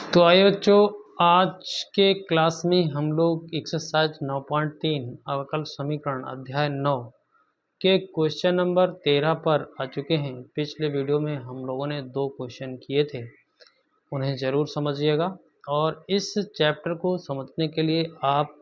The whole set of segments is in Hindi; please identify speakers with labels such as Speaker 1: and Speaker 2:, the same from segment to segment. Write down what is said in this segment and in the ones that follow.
Speaker 1: तो आइए बच्चों, आज के क्लास में हम लोग एक्सरसाइज 9.3 अवकल समीकरण अध्याय 9 के क्वेश्चन नंबर 13 पर आ चुके हैं। पिछले वीडियो में हम लोगों ने 2 क्वेश्चन किए थे, उन्हें ज़रूर समझिएगा। और इस चैप्टर को समझने के लिए आप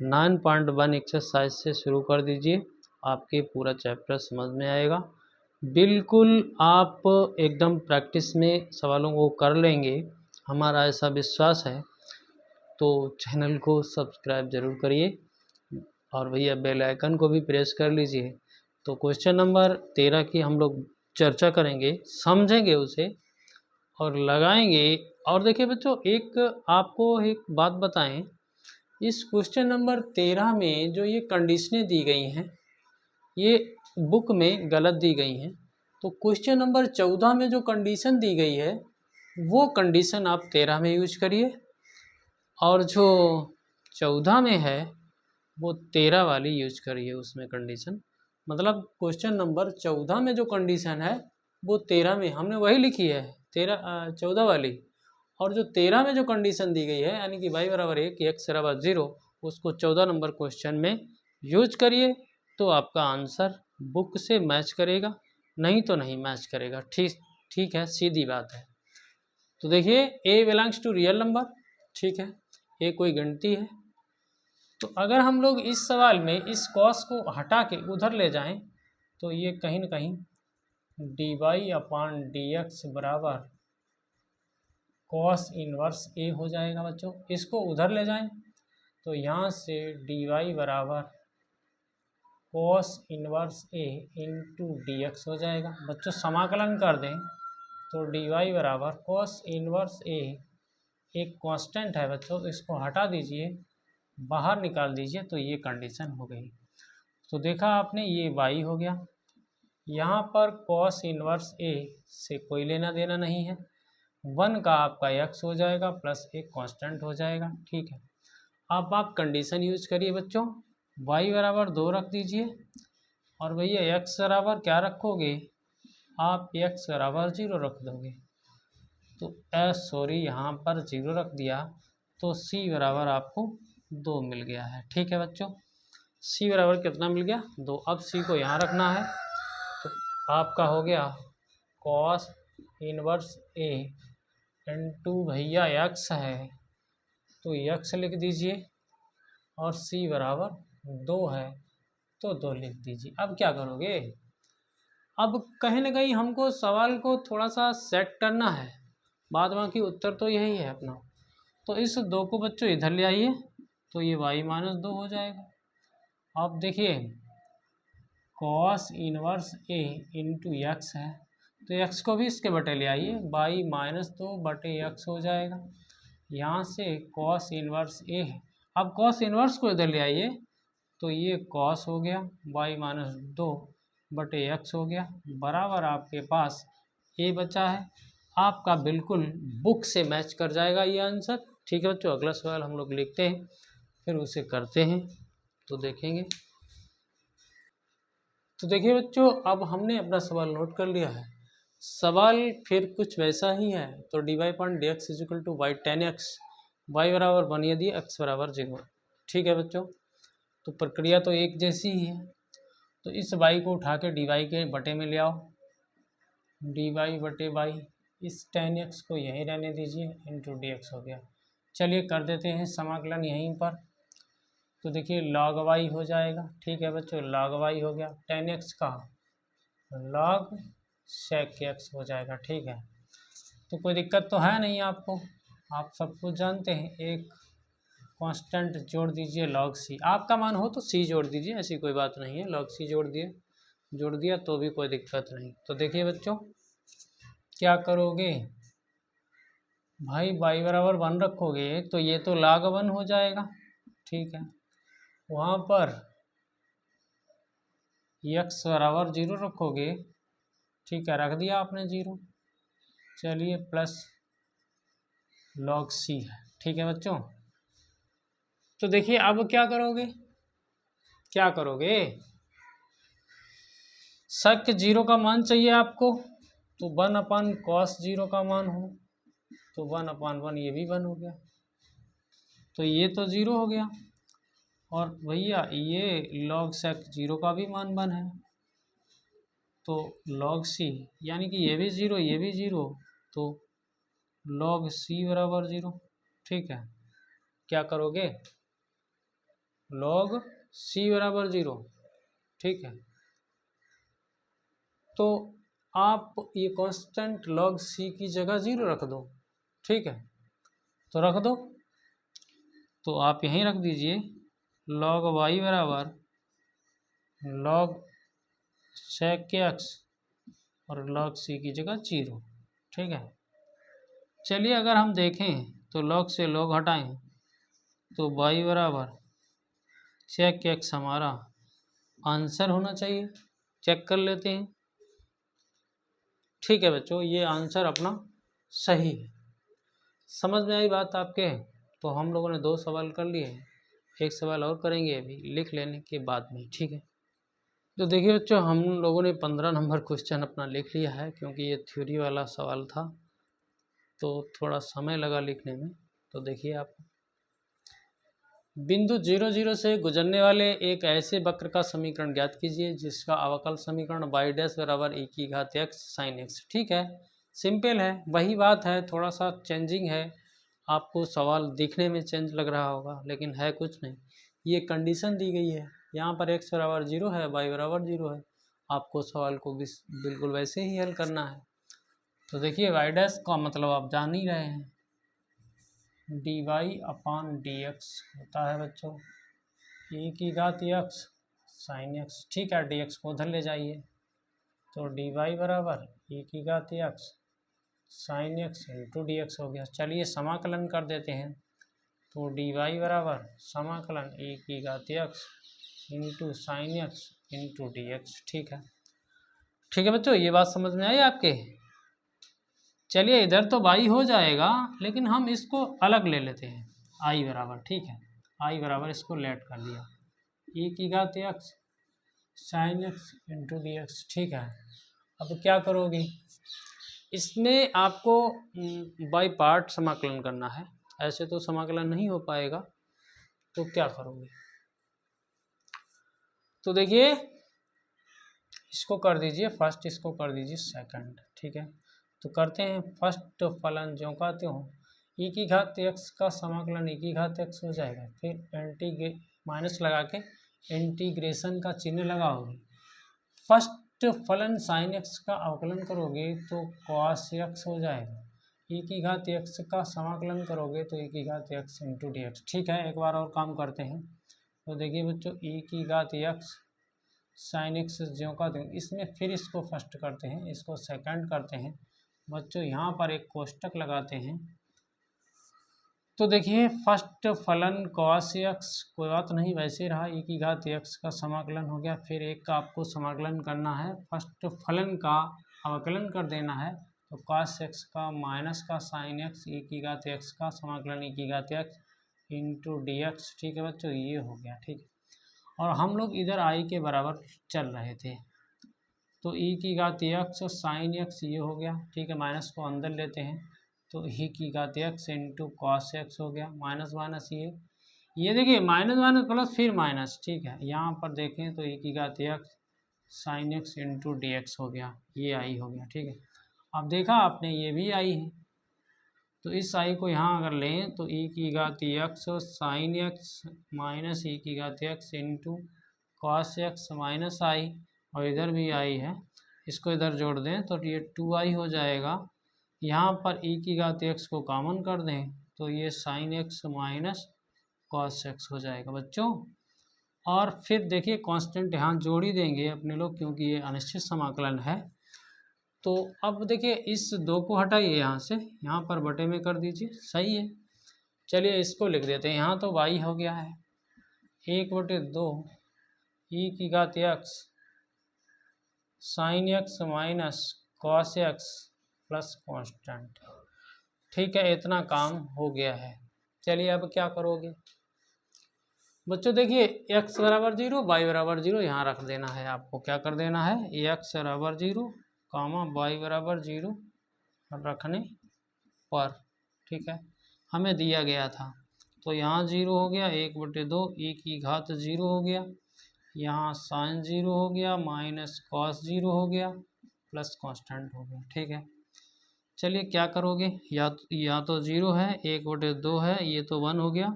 Speaker 1: 9.1 एक्सरसाइज से शुरू कर दीजिए, आपके पूरा चैप्टर समझ में आएगा। बिल्कुल आप एकदम प्रैक्टिस में सवालों को कर लेंगे, हमारा ऐसा विश्वास है। तो चैनल को सब्सक्राइब ज़रूर करिए और भैया बेल आइकन को भी प्रेस कर लीजिए। तो क्वेश्चन नंबर 13 की हम लोग चर्चा करेंगे, समझेंगे उसे और लगाएंगे। और देखिए बच्चों, एक आपको एक बात बताएं, इस क्वेश्चन नंबर 13 में जो ये कंडीशनें दी गई हैं ये बुक में गलत दी गई हैं। तो क्वेश्चन नंबर 14 में जो कंडीशन दी गई है वो कंडीशन आप 13 में यूज करिए, और जो 14 में है वो 13 वाली यूज करिए। उसमें कंडीशन मतलब क्वेश्चन नंबर 14 में जो कंडीशन है वो 13 में हमने वही लिखी है, 14 वाली। और जो 13 में जो कंडीशन दी गई है यानी कि y बराबर 1 x बराबर 0, उसको 14 नंबर क्वेश्चन में यूज करिए तो आपका आंसर बुक से मैच करेगा, नहीं तो नहीं मैच करेगा। ठीक है, सीधी बात है। तो देखिए a belongs to real number, ठीक है, a कोई गिनती है। तो अगर हम लोग इस सवाल में इस कॉस को हटा के उधर ले जाएं तो ये कहीं ना कहीं dy/dx बराबर कॉस इनवर्स a हो जाएगा बच्चों। इसको उधर ले जाएं तो यहाँ से dy बराबर cos inverse a into dx हो जाएगा। बच्चों समाकलन कर दें तो dy बराबर कॉस इनवर्स a, एक कांस्टेंट है बच्चों, इसको हटा दीजिए, बाहर निकाल दीजिए, तो ये कंडीशन हो गई। तो देखा आपने, ये y हो गया। यहाँ पर कॉस इनवर्स a से कोई लेना देना नहीं है, 1 का आपका x हो जाएगा प्लस एक कांस्टेंट हो जाएगा, ठीक है। अब आप कंडीशन यूज करिए बच्चों, y बराबर 2 रख दीजिए, और भैया x बराबर क्या रखोगे आप, x बराबर 0 रख दोगे। तो यहाँ पर 0 रख दिया तो c बराबर आपको 2 मिल गया है, ठीक है बच्चों। c बराबर कितना मिल गया, 2। अब c को यहाँ रखना है तो आपका हो गया कॉस इनवर्स a इंटू भैया x है तो x लिख दीजिए, और c बराबर 2 है तो 2 लिख दीजिए। अब क्या करोगे, अब कहीं ना कहीं हमको सवाल को थोड़ा सा सेट करना है, बाद बाकी उत्तर तो यही है अपना। तो इस 2 को बच्चों इधर ले आइए तो ये y-2 हो जाएगा। अब देखिए cos inverse a into x है तो x को भी इसके बटे ले आइए, y-2 बटे x हो जाएगा। यहाँ से कॉस इनवर्स a है, अब कॉस इनवर्स को इधर ले आइए तो ये कॉस हो गया, y-2 बटे x हो गया, बराबर आपके पास a बचा है। आपका बिल्कुल बुक से मैच कर जाएगा ये आंसर, ठीक है बच्चों। अगला सवाल हम लोग लिखते हैं, फिर उसे करते हैं तो देखेंगे। तो देखिए बच्चों, अब हमने अपना सवाल नोट कर लिया है। सवाल फिर कुछ वैसा ही है, तो dy/dx equal to y tan x, y बराबर 1 यदि x बराबर 0, ठीक है बच्चों। तो प्रक्रिया तो एक जैसी ही है। तो इस y को उठा के dy के बटे में ले आओ, dy बटे y, इस tan x को यहीं रहने दीजिए, इंटू dx हो गया। चलिए कर देते हैं समाकलन यहीं पर। तो देखिए log y हो जाएगा, ठीक है बच्चों, log y हो गया, tan x का log sec x हो जाएगा, ठीक है। तो कोई दिक्कत तो है नहीं आपको, आप सब कुछ जानते हैं। एक कांस्टेंट जोड़ दीजिए log c, आपका मान हो तो c जोड़ दीजिए, ऐसी कोई बात नहीं है। log c जोड़ दिया तो भी कोई दिक्कत नहीं। तो देखिए बच्चों क्या करोगे भाई, y बराबर 1 रखोगे तो ये तो log 1 हो जाएगा, ठीक है। वहाँ पर x बराबर 0 रखोगे, ठीक है, रख दिया आपने 0। चलिए प्लस log c है, ठीक है बच्चों। तो देखिए अब क्या करोगे, sec 0 का मान चाहिए आपको, तो 1/cos 0 का मान हो तो 1/1 ये भी 1 हो गया, तो ये तो 0 हो गया। और भैया ये log sec 0 का भी मान 1 है, तो log c यानी कि ये भी 0 ये भी 0, तो log c बराबर 0। ठीक है, क्या करोगे, log c बराबर 0। ठीक है, तो आप ये कांस्टेंट log c की जगह 0 रख दो। ठीक है, तो रख दो, तो आप यहीं रख दीजिए log y बराबर log sec x और log c की जगह 0। ठीक है, चलिए अगर हम देखें तो log से log हटाएं तो y बराबर sec x हमारा आंसर होना चाहिए। चेक कर लेते हैं। ठीक है बच्चों, ये आंसर अपना सही है। समझ में आई बात आपके? तो हम लोगों ने 2 सवाल कर लिए हैं, एक सवाल और करेंगे अभी लिख लेने के बाद में। ठीक है, तो देखिए बच्चों, हम लोगों ने 15 नंबर क्वेश्चन अपना लिख लिया है, क्योंकि ये थ्योरी वाला सवाल था तो थोड़ा समय लगा लिखने में। तो देखिए आप, बिंदु 0, 0 से गुजरने वाले एक ऐसे वक्र का समीकरण ज्ञात कीजिए जिसका अवकल समीकरण y डैश बराबर e की घात x sin x। ठीक है, सिंपल है, वही बात है, थोड़ा सा चेंजिंग है। आपको सवाल दिखने में चेंज लग रहा होगा, लेकिन है कुछ नहीं। ये कंडीशन दी गई है, यहाँ पर x बराबर 0 है, y बराबर 0 है। आपको सवाल को बिल्कुल वैसे ही हल करना है। तो देखिए y डैश का मतलब आप जान ही रहे हैं, dy/dx होता है बच्चों e की घात x sin x। ठीक है, dx को उधर ले जाइए, तो dy बराबर e की घात x sin x into dx हो गया। चलिए समाकलन कर देते हैं, तो dy बराबर समाकलन e की घात x into sin x into dx। ठीक है बच्चों, ये बात समझ में आई आपके? चलिए इधर तो y हो जाएगा, लेकिन हम इसको अलग ले लेते हैं, i बराबर। ठीक है, i बराबर इसको लेट कर दिया, e की घात x sin x into dx। ठीक है, अब क्या करोगे, इसमें आपको बाई पार्ट समाकलन करना है, ऐसे तो समाकलन नहीं हो पाएगा। तो क्या करोगे, तो देखिए इसको कर दीजिए फर्स्ट, इसको कर दीजिए सेकंड। ठीक है, तो करते हैं फर्स्ट फलन ज्यों का त्यों, e की घात x का समाकलन e की घात x हो जाएगा, फिर माइनस लगा के इंटीग्रेशन का चिन्ह लगाओगे। फर्स्ट फलन sin x का अवकलन करोगे तो cos x हो जाएगा, e की घात x का समाकलन करोगे तो e की घात x इंटू dx। ठीक है, एक बार और काम करते हैं, तो देखिए बच्चों e की घात x sin x ज्यों का त्यों, इसमें फिर इसको फर्स्ट करते हैं, इसको सेकंड करते हैं बच्चों, यहाँ पर एक कोष्टक लगाते हैं। तो देखिए फर्स्ट फलन cos x कोई बात नहीं, वैसे रहा, e की घात x का समाकलन हो गया, फिर एक का आपको समाकलन करना है, फर्स्ट फलन का अवकलन कर देना है, तो cos x का माइनस का sin x e की घात x का समाकलन e की घात x इंटू dx। ठीक है बच्चों, ये हो गया। ठीक है, और हम लोग इधर i के बराबर चल रहे थे, तो e की घात x और sin x ये हो गया। ठीक है, माइनस को अंदर लेते हैं, तो e की घात x इंटू कॉस एक्स हो गया, माइनस माइनस ये देखिए माइनस माइनस प्लस फिर माइनस। ठीक है, यहाँ पर देखें तो e की घात x sine x into D x हो गया, ये आई हो गया। ठीक है, अब देखा आपने ये भी आई है, तो इस आई को यहाँ अगर लें तो e की घात एक्स और साइन एक्स माइनस e की घात X into cos X minus I, और इधर भी आई है, इसको इधर जोड़ दें तो ये 2i हो जाएगा। यहाँ पर e की घात एक्स को कॉमन कर दें तो ये sine x minus cos x हो जाएगा बच्चों। और फिर देखिए कांस्टेंट यहाँ जोड़ ही देंगे अपने लोग, क्योंकि ये अनिश्चित समाकलन है। तो अब देखिए इस 2 को हटाइए यहाँ से, यहाँ पर बटे में कर दीजिए, सही है। चलिए इसको लिख देते हैं, यहाँ तो y हो गया है 1/2 e की घात x sine x minus cos x plus constant. ठीक है, इतना काम हो गया है। चलिए अब क्या करोगे बच्चों, देखिए x बराबर 0 y बराबर 0 यहाँ रख देना है, आपको क्या कर देना है, x बराबर 0 कामा y बराबर 0 रखने पर ठीक है, हमें दिया गया था। तो यहाँ 0 हो गया, 1/2 e की घात 0 हो गया, यहाँ साइन 0 हो गया, माइनस कॉस 0 हो गया, प्लस कांस्टेंट हो गया। ठीक है, चलिए क्या करोगे, या तो 0 है, 1/2 है, ये तो 1 हो गया,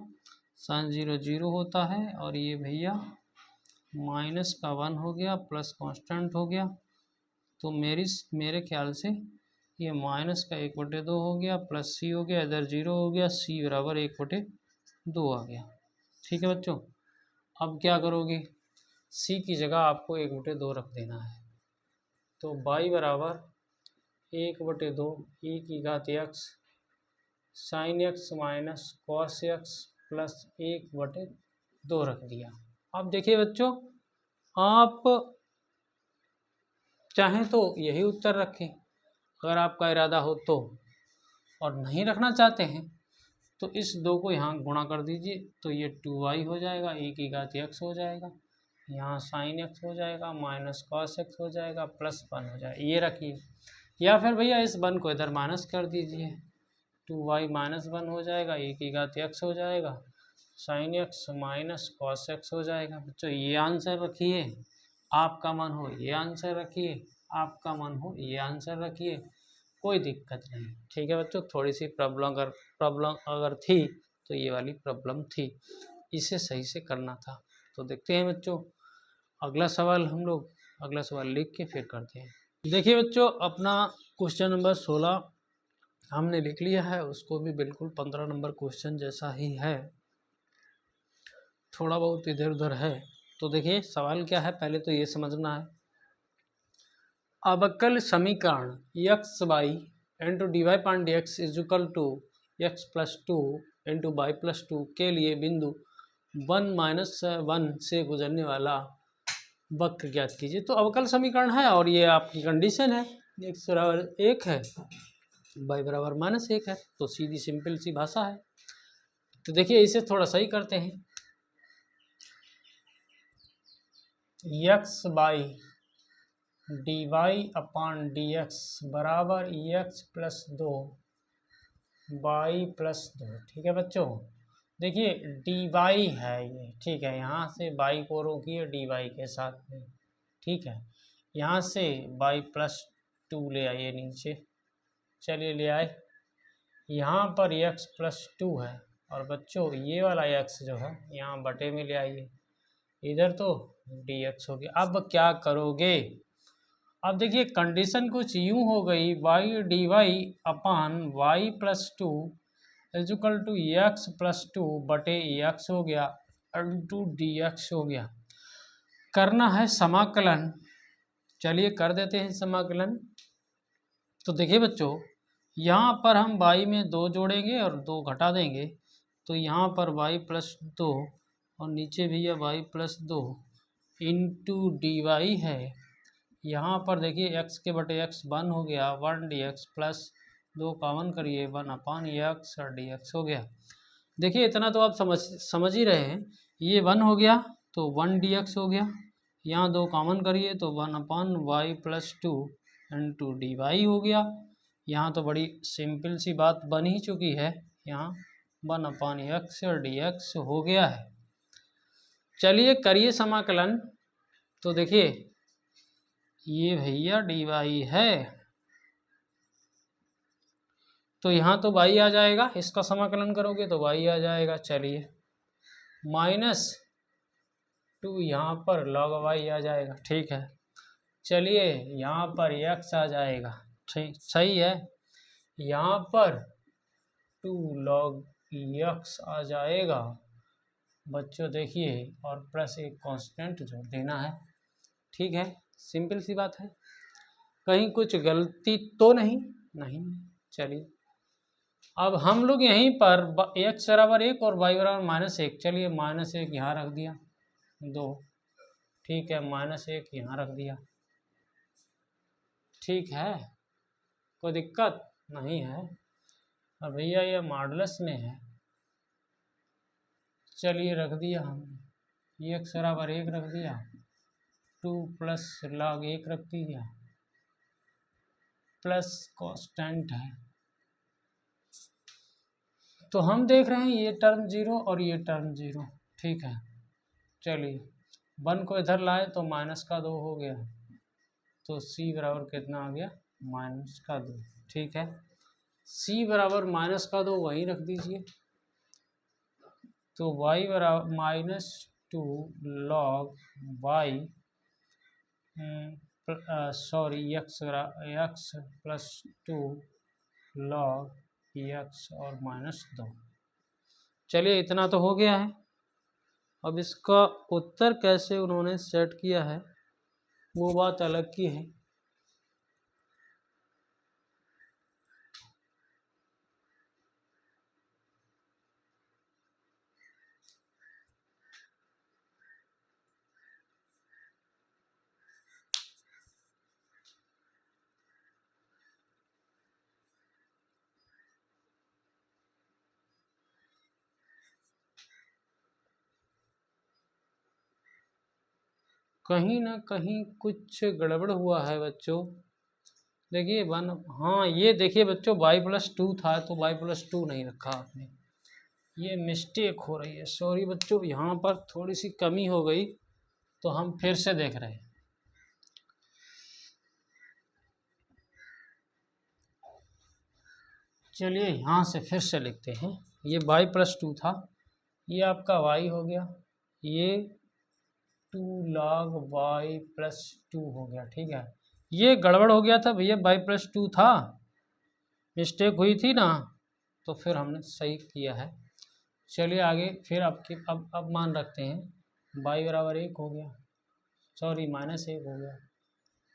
Speaker 1: साइन 0 0 होता है, और ये भैया माइनस का 1 हो गया, प्लस कांस्टेंट हो गया। तो मेरे ख्याल से ये माइनस का 1/2 हो गया, प्लस सी हो गया, इधर 0 हो गया, सी बराबर 1/2 आ गया। ठीक है बच्चों, अब क्या करोगे, सी की जगह आपको 1/2 रख देना है। तो बाई बराबर 1/2 ई की घात x sine x minus cos x plus 1/2 रख दिया। अब देखिए बच्चों, आप चाहें तो यही उत्तर रखें अगर आपका इरादा हो तो, और नहीं रखना चाहते हैं तो इस 2 को यहाँ गुणा कर दीजिए, तो ये 2y हो जाएगा, e की घात x हो जाएगा, यहाँ साइन x हो जाएगा, माइनस कॉस x हो जाएगा, प्लस 1 हो जाएगा, ये रखिए। या फिर भैया इस 1 को इधर माइनस कर दीजिए, 2y माइनस 1 हो जाएगा, e की घात x हो जाएगा, sine x minus cos x हो जाएगा। बच्चों ये आंसर रखिए, आपका मन हो ये आंसर रखिए, आपका मन हो ये आंसर रखिए, कोई दिक्कत नहीं। ठीक है बच्चों, थोड़ी सी प्रॉब्लम अगर थी तो ये वाली प्रॉब्लम थी, इसे सही से करना था। तो देखते हैं बच्चों अगला सवाल, हम लोग अगला सवाल लिख के फिर करते हैं। देखिए बच्चों, अपना क्वेश्चन नंबर 16 हमने लिख लिया है, उसको भी बिल्कुल 15 नंबर क्वेश्चन जैसा ही है, थोड़ा बहुत इधर उधर है। तो देखिए सवाल क्या है, पहले तो ये समझना है। अवकल समीकरण X by into D Y upon D X is equal to x plus 2 into Y plus 2 के लिए बिंदु 1-1 से गुजरने वाला वक्र ज्ञात कीजिए। तो अवकल समीकरण है और ये आपकी कंडीशन है, एक्स बराबर 1 है, वाई बराबर -1 है, तो सीधी सिंपल सी भाषा है। तो देखिए इसे थोड़ा सही करते हैं, x by d y upon d x बराबर एक्स प्लस 2 वाई प्लस 2। ठीक है बच्चों, देखिए डी वाई है ये, ठीक है, यहाँ से वाई को रोकिए डी वाई के साथ में, ठीक है, यहाँ से वाई प्लस 2 ले आइए नीचे, चलिए ले आए, यहाँ पर एक्स प्लस 2 है, और बच्चों ये वाला एक्स जो है यहाँ बटे में ले आइए, इधर तो डी एक्स हो गया। अब क्या करोगे, अब देखिए कंडीशन कुछ यूं हो गई, y d y upon Y plus 2 is equal to x plus 2 बटे एक्स हो गया इंटू डी एक्स हो गया। करना है समाकलन, चलिए कर देते हैं समाकलन। तो देखिए बच्चों, यहाँ पर हम y में 2 जोड़ेंगे और 2 घटा देंगे, तो यहाँ पर y प्लस 2 और नीचे भी यह y plus 2 into D y है। यहाँ पर देखिए x के बटे x 1 हो गया, 1 डी एक्स प्लस 2 कॉमन करिए 1 अपान एक्स और डी एक्स हो गया। देखिए इतना तो आप समझ ही रहे हैं, ये 1 हो गया तो 1 डी एक्स हो गया, यहाँ 2 कॉमन करिए तो 1 upon Y plus 2 into D Y हो गया। यहाँ तो बड़ी सिंपल सी बात बन ही चुकी है, यहाँ 1 अपान एक्स और डी एक्स हो गया है। चलिए करिए समाकलन। तो देखिए ये भैया डी वाई है, तो यहाँ तो वाई आ जाएगा, इसका समाकलन करोगे तो वाई आ जाएगा। चलिए -2 यहाँ पर log वाई आ जाएगा, ठीक है। चलिए यहाँ पर x आ जाएगा, ठीक सही है, यहाँ पर 2 log x आ जाएगा बच्चों, देखिए, और प्लस एक कांस्टेंट जोड़ देना है, ठीक है, सिंपल सी बात है, कहीं कुछ गलती तो नहीं। चलिए अब हम लोग यहीं पर x बराबर 1 और y बराबर -1, चलिए -1 यहाँ रख दिया 2, ठीक है, -1 यहाँ रख दिया, ठीक है, कोई दिक्कत नहीं है। अब भैया ये मॉडुलस में है, चलिए रख दिया हमने, x बराबर 1 रख दिया, 2 प्लस log 1 रख दिया, प्लस कांस्टेंट है, तो हम देख रहे हैं ये टर्म 0 और ये टर्म 0, ठीक है। चलिए 1 को इधर लाए तो -2 हो गया, तो c बराबर कितना आ गया, -2, ठीक है। c बराबर -2 वहीं रख दीजिए, तो y बराबर -2 log y x plus 2 log x और -2। चलिए इतना तो हो गया है। अब इसका उत्तर कैसे उन्होंने सेट किया है वो बात अलग की है। कहीं ना कहीं कुछ गड़बड़ हुआ है बच्चों। देखिए हाँ ये देखिए बच्चों y+2 था तो y+2 नहीं रखा आपने, ये मिस्टेक हो रही है। सॉरी बच्चों, यहाँ पर थोड़ी सी कमी हो गई, तो हम फिर से देख रहे हैं। चलिए यहाँ से फिर से लिखते हैं। ये y+2 था, ये आपका y हो गया, ये 2 log y+2 हो गया, ठीक है। ये गड़बड़ हो गया था भैया, y+2 था, मिस्टेक हुई थी ना, तो फिर हमने सही किया है। चलिए आगे फिर अब मान रखते हैं, y बराबर 1 हो गया, सॉरी -1 हो गया,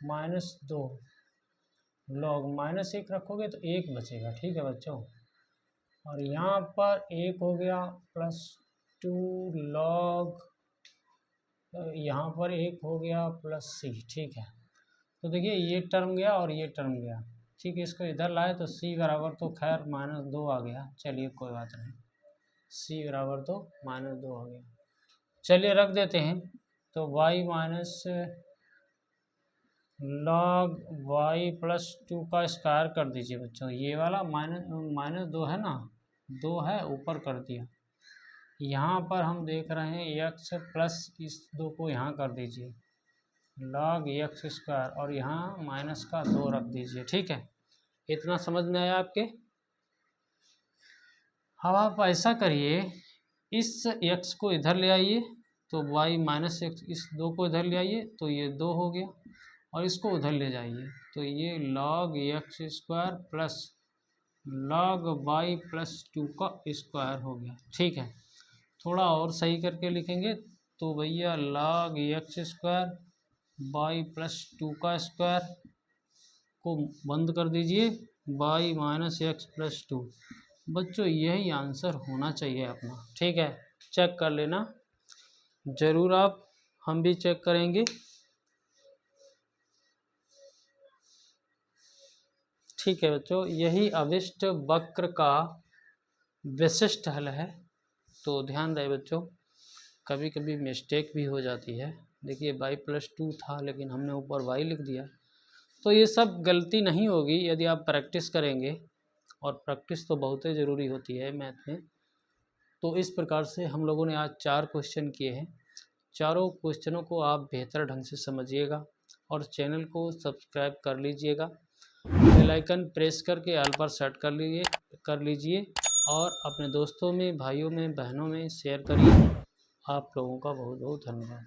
Speaker 1: -2 log -1 रखोगे तो 1 बचेगा, ठीक है बच्चों। और यहाँ पर 1 हो गया प्लस 2 log, यहाँ पर 1 हो गया प्लस c, ठीक है। तो देखिए ये टर्म गया और ये टर्म गया, ठीक है। इसको इधर लाए तो c बराबर तो खैर -2 आ गया, चलिए कोई बात नहीं, c बराबर तो -2 आ गया। चलिए रख देते हैं, तो y log y+2 का स्क्वायर कर दीजिए बच्चों। ये वाला -2 है ना, 2 है, ऊपर कर दिया। यहाँ पर हम देख रहे हैं x प्लस इस 2 को यहाँ कर दीजिए, log x², और यहाँ -2 रख दीजिए, ठीक है। इतना समझ में आया आपके। अब आप ऐसा करिए, इस x को इधर ले आइए तो y -x, इस 2 को इधर ले आइए तो ये 2 हो गया, और इसको उधर ले जाइए तो ये log x² plus log y+2 का स्क्वायर हो गया, ठीक है। थोड़ा और सही करके लिखेंगे तो भैया log x² y+2 का स्क्वायर को बंद कर दीजिए, y -x+2। बच्चों यही आंसर होना चाहिए अपना, ठीक है। चेक कर लेना ज़रूर आप, हम भी चेक करेंगे। ठीक है बच्चों, यही अभिष्ट वक्र का विशिष्ट हल है। तो ध्यान दें बच्चों, कभी कभी मिस्टेक भी हो जाती है। देखिए y+2 था लेकिन हमने ऊपर y लिख दिया, तो ये सब गलती नहीं होगी यदि आप प्रैक्टिस करेंगे, और प्रैक्टिस तो बहुत ही ज़रूरी होती है मैथ में। तो इस प्रकार से हम लोगों ने आज 4 क्वेश्चन किए हैं। चारों क्वेश्चनों को आप बेहतर ढंग से समझिएगा और चैनल को सब्सक्राइब कर लीजिएगा, बेल आइकन प्रेस करके ऑल पर सेट कर लीजिए और अपने दोस्तों में, भाइयों में, बहनों में शेयर करिए। आप लोगों का बहुत बहुत धन्यवाद।